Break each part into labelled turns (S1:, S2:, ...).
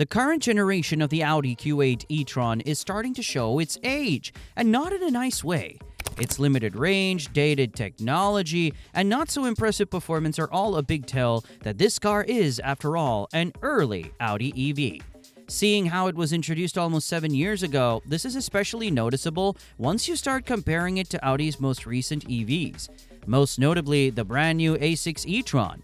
S1: The current generation of the Audi Q8 e-tron is starting to show its age, and not in a nice way. Its limited range, dated technology, and not so impressive performance are all a big tell that this car is, after all, an early Audi EV. Seeing how it was introduced almost 7 years ago, this is especially noticeable once you start comparing it to Audi's most recent EVs, most notably the brand new A6 e-tron.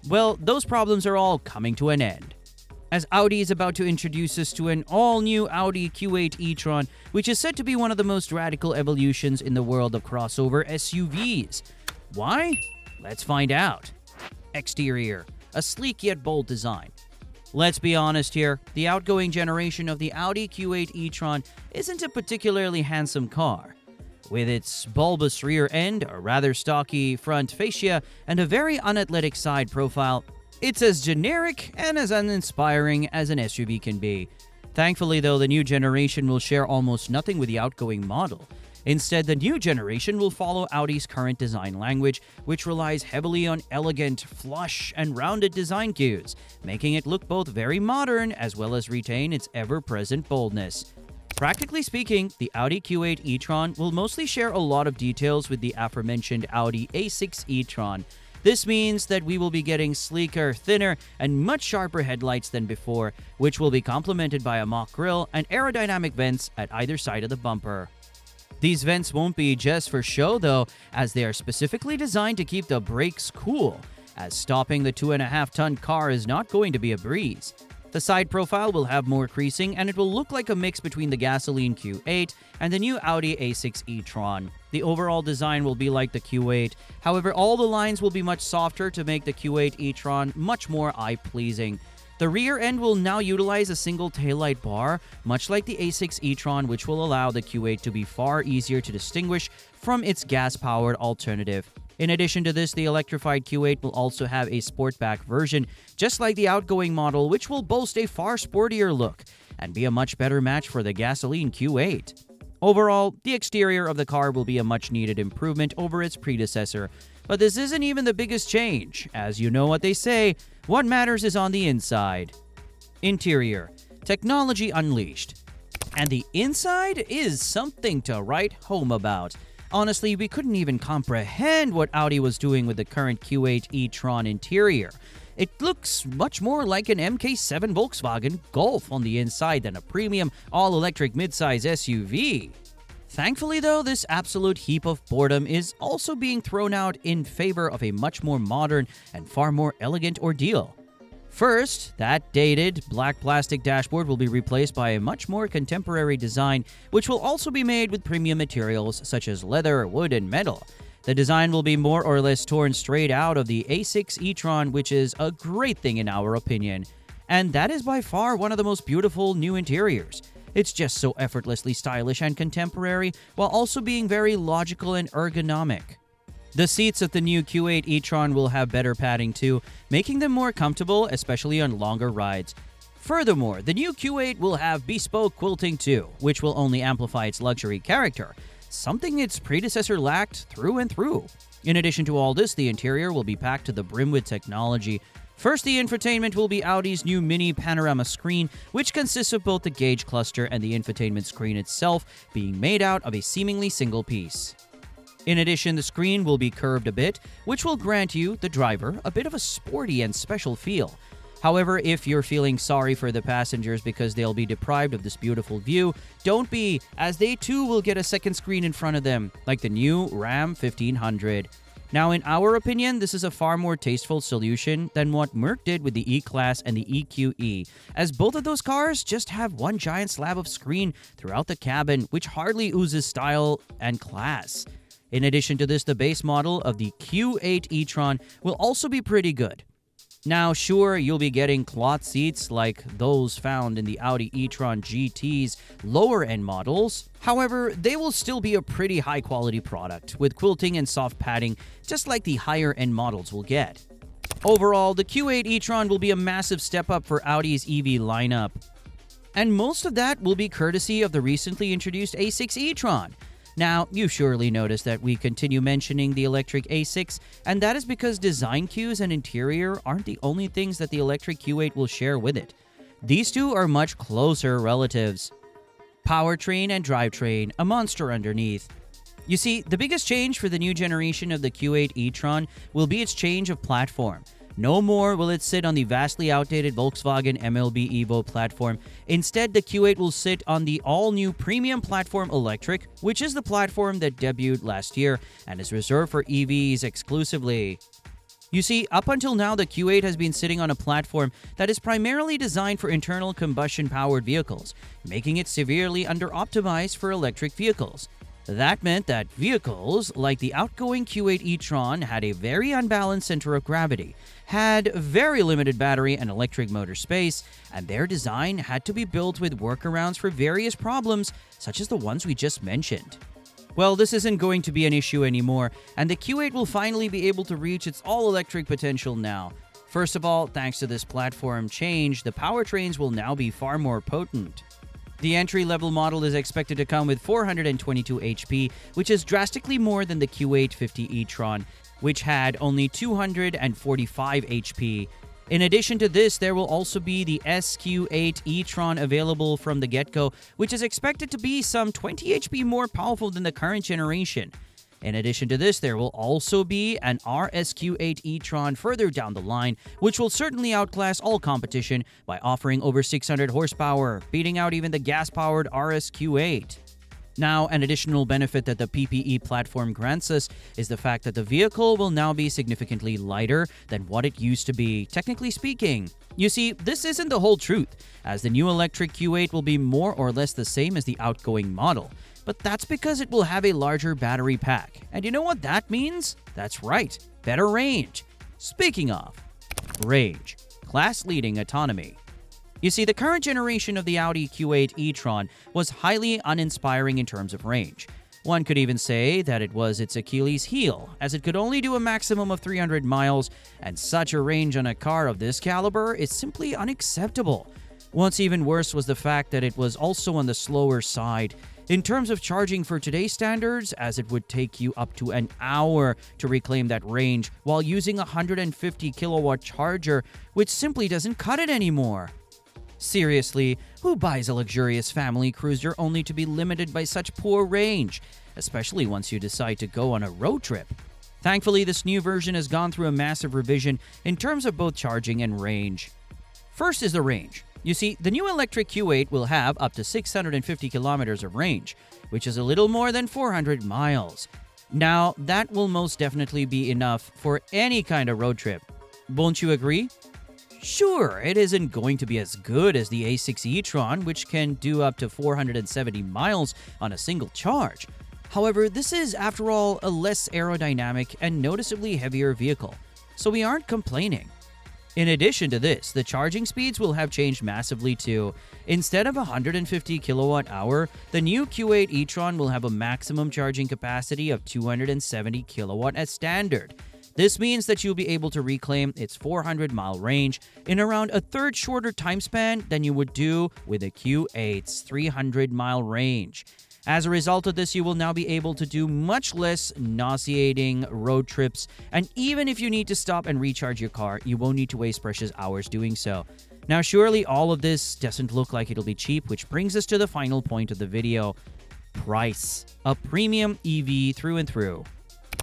S1: Well, those problems are all coming to an end, as Audi is about to introduce us to an all-new Audi Q8 e-tron, which is said to be one of the most radical evolutions in the world of crossover SUVs. Why? Let's find out. Exterior: a sleek yet bold design. Let's be honest here, the outgoing generation of the Audi Q8 e-tron isn't a particularly handsome car. With its bulbous rear end, a rather stocky front fascia, and a very unathletic side profile, it's as generic and as uninspiring as an SUV can be. Thankfully, though, the new generation will share almost nothing with the outgoing model. Instead, the new generation will follow Audi's current design language, which relies heavily on elegant, flush, and rounded design cues, making it look both very modern as well as retain its ever-present boldness. Practically speaking, the Audi Q8 e-tron will mostly share a lot of details with the aforementioned Audi A6 e-tron. This means that we will be getting sleeker, thinner, and much sharper headlights than before, which will be complemented by a mock grille and aerodynamic vents at either side of the bumper. These vents won't be just for show though, as they are specifically designed to keep the brakes cool, as stopping the 2.5-ton car is not going to be a breeze. The side profile will have more creasing, and it will look like a mix between the gasoline Q8 and the new Audi A6 e-tron. The overall design will be like the Q8, however all the lines will be much softer to make the Q8 e-tron much more eye-pleasing. The rear end will now utilize a single taillight bar, much like the A6 e-tron, which will allow the Q8 to be far easier to distinguish from its gas-powered alternative. In addition to this, the electrified Q8 will also have a sportback version, just like the outgoing model, which will boast a far sportier look and be a much better match for the gasoline Q8. Overall, the exterior of the car will be a much-needed improvement over its predecessor, but this isn't even the biggest change. As you know what they say, what matters is on the inside. Interior: technology unleashed. And the inside is something to write home about. Honestly, we couldn't even comprehend what Audi was doing with the current Q8 e-tron interior. It looks much more like an MK7 Volkswagen Golf on the inside than a premium, all-electric midsize SUV. Thankfully, though, this absolute heap of boredom is also being thrown out in favor of a much more modern and far more elegant ordeal. First, that dated black plastic dashboard will be replaced by a much more contemporary design, which will also be made with premium materials such as leather, wood, and metal. The design will be more or less torn straight out of the A6 e-tron, which is a great thing in our opinion. And that is by far one of the most beautiful new interiors. It's just so effortlessly stylish and contemporary, while also being very logical and ergonomic. The seats of the new Q8 e-tron will have better padding too, making them more comfortable, especially on longer rides. Furthermore, the new Q8 will have bespoke quilting too, which will only amplify its luxury character, something its predecessor lacked through and through. In addition to all this, the interior will be packed to the brim with technology. First, the infotainment will be Audi's new mini panorama screen, which consists of both the gauge cluster and the infotainment screen itself being made out of a seemingly single piece. In addition, the screen will be curved a bit, which will grant you, the driver, a bit of a sporty and special feel. However, if you're feeling sorry for the passengers because they'll be deprived of this beautiful view, don't be, as they too will get a second screen in front of them, like the new Ram 1500. Now, in our opinion, this is a far more tasteful solution than what Merc did with the E-Class and the EQE, as both of those cars just have one giant slab of screen throughout the cabin, which hardly oozes style and class. In addition to this, the base model of the Q8 e-tron will also be pretty good. Now, sure, you'll be getting cloth seats like those found in the Audi e-tron GT's lower-end models. However, they will still be a pretty high-quality product, with quilting and soft padding, just like the higher-end models will get. Overall, the Q8 e-tron will be a massive step up for Audi's EV lineup. And most of that will be courtesy of the recently introduced A6 e-tron. Now, you've surely noticed that we continue mentioning the electric A6, and that is because design cues and interior aren't the only things that the electric Q8 will share with it. These two are much closer relatives. Powertrain and drivetrain, a monster underneath. You see, the biggest change for the new generation of the Q8 e-tron will be its change of platform. No more will it sit on the vastly outdated Volkswagen MLB Evo platform. Instead, the Q8 will sit on the all-new premium platform Electric, which is the platform that debuted last year and is reserved for EVs exclusively. You see, up until now, the Q8 has been sitting on a platform that is primarily designed for internal combustion-powered vehicles, making it severely under-optimized for electric vehicles. That meant that vehicles like the outgoing Q8 e-tron had a very unbalanced center of gravity, had very limited battery and electric motor space, and their design had to be built with workarounds for various problems, such as the ones we just mentioned. Well, this isn't going to be an issue anymore, and the Q8 will finally be able to reach its all-electric potential now. First of all, thanks to this platform change, the powertrains will now be far more potent. The entry-level model is expected to come with 422 HP, which is drastically more than the Q8 50 e-tron, which had only 245 HP. In addition to this, there will also be the SQ8 e-tron available from the get-go, which is expected to be some 20 HP more powerful than the current generation. In addition to this, there will also be an RSQ8 e-tron further down the line, which will certainly outclass all competition by offering over 600 horsepower, beating out even the gas-powered RSQ8. Now, an additional benefit that the PPE platform grants us is the fact that the vehicle will now be significantly lighter than what it used to be, technically speaking. You see, this isn't the whole truth, as the new electric Q8 will be more or less the same as the outgoing model. But that's because it will have a larger battery pack. And you know what that means? That's right, better range. Speaking of range, class-leading autonomy. You see, the current generation of the Audi Q8 e-tron was highly uninspiring in terms of range. One could even say that it was its Achilles heel, as it could only do a maximum of 300 miles, and such a range on a car of this caliber is simply unacceptable. What's even worse was the fact that it was also on the slower side. In terms of charging for today's standards, as it would take you up to an hour to reclaim that range while using a 150 kilowatt charger, which simply doesn't cut it anymore. Seriously, who buys a luxurious family cruiser only to be limited by such poor range, especially once you decide to go on a road trip? Thankfully, this new version has gone through a massive revision in terms of both charging and range. First is the range. You see, the new electric Q8 will have up to 650 kilometers of range, which is a little more than 400 miles. Now, that will most definitely be enough for any kind of road trip. Won't you agree? Sure, it isn't going to be as good as the A6 e-tron, which can do up to 470 miles on a single charge. However, this is, after all, a less aerodynamic and noticeably heavier vehicle, so we aren't complaining. In addition to this, the charging speeds will have changed massively too. Instead of 150 kilowatt hour, the new Q8 e-tron will have a maximum charging capacity of 270 kilowatt as standard. This means that you'll be able to reclaim its 400-mile range in around a third shorter time span than you would do with a Q8's 300-mile range. As a result of this, you will now be able to do much less nauseating road trips, and even if you need to stop and recharge your car, you won't need to waste precious hours doing so. Now, surely all of this doesn't look like it'll be cheap, which brings us to the final point of the video. Price. A premium EV through and through.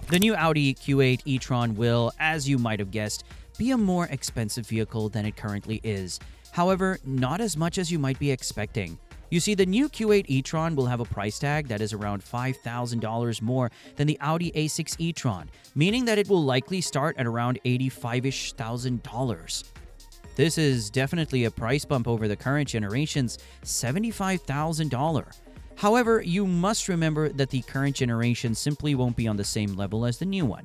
S1: The new Audi Q8 e-tron will, as you might have guessed, be a more expensive vehicle than it currently is. However, not as much as you might be expecting. You see, the new Q8 e-tron will have a price tag that is around $5,000 more than the Audi A6 e-tron, meaning that it will likely start at around $85,000-ish. This is definitely a price bump over the current generation's $75,000. However, you must remember that the current generation simply won't be on the same level as the new one.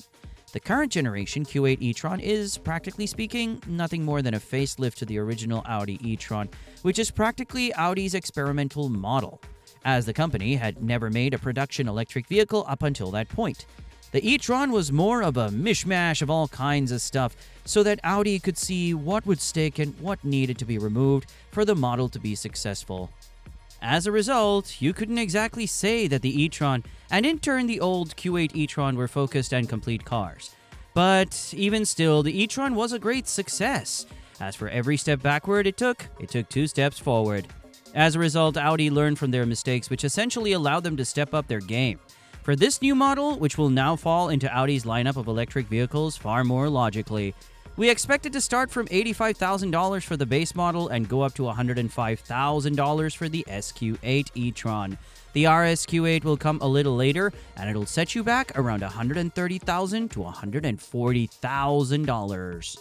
S1: The current generation Q8 e-tron is, practically speaking, nothing more than a facelift to the original Audi e-tron, which is practically Audi's experimental model, as the company had never made a production electric vehicle up until that point. The e-tron was more of a mishmash of all kinds of stuff, so that Audi could see what would stick and what needed to be removed for the model to be successful. As a result, you couldn't exactly say that the e-tron and in turn the old Q8 e-tron were focused and complete cars. But even still, the e-tron was a great success, As for every step backward it took 2 steps forward. As a result, Audi learned from their mistakes, which essentially allowed them to step up their game. For this new model, which will now fall into Audi's lineup of electric vehicles far more logically, we expect it to start from $85,000 for the base model and go up to $105,000 for the SQ8 e-tron. The RSQ8 will come a little later, and it'll set you back around $130,000 to $140,000.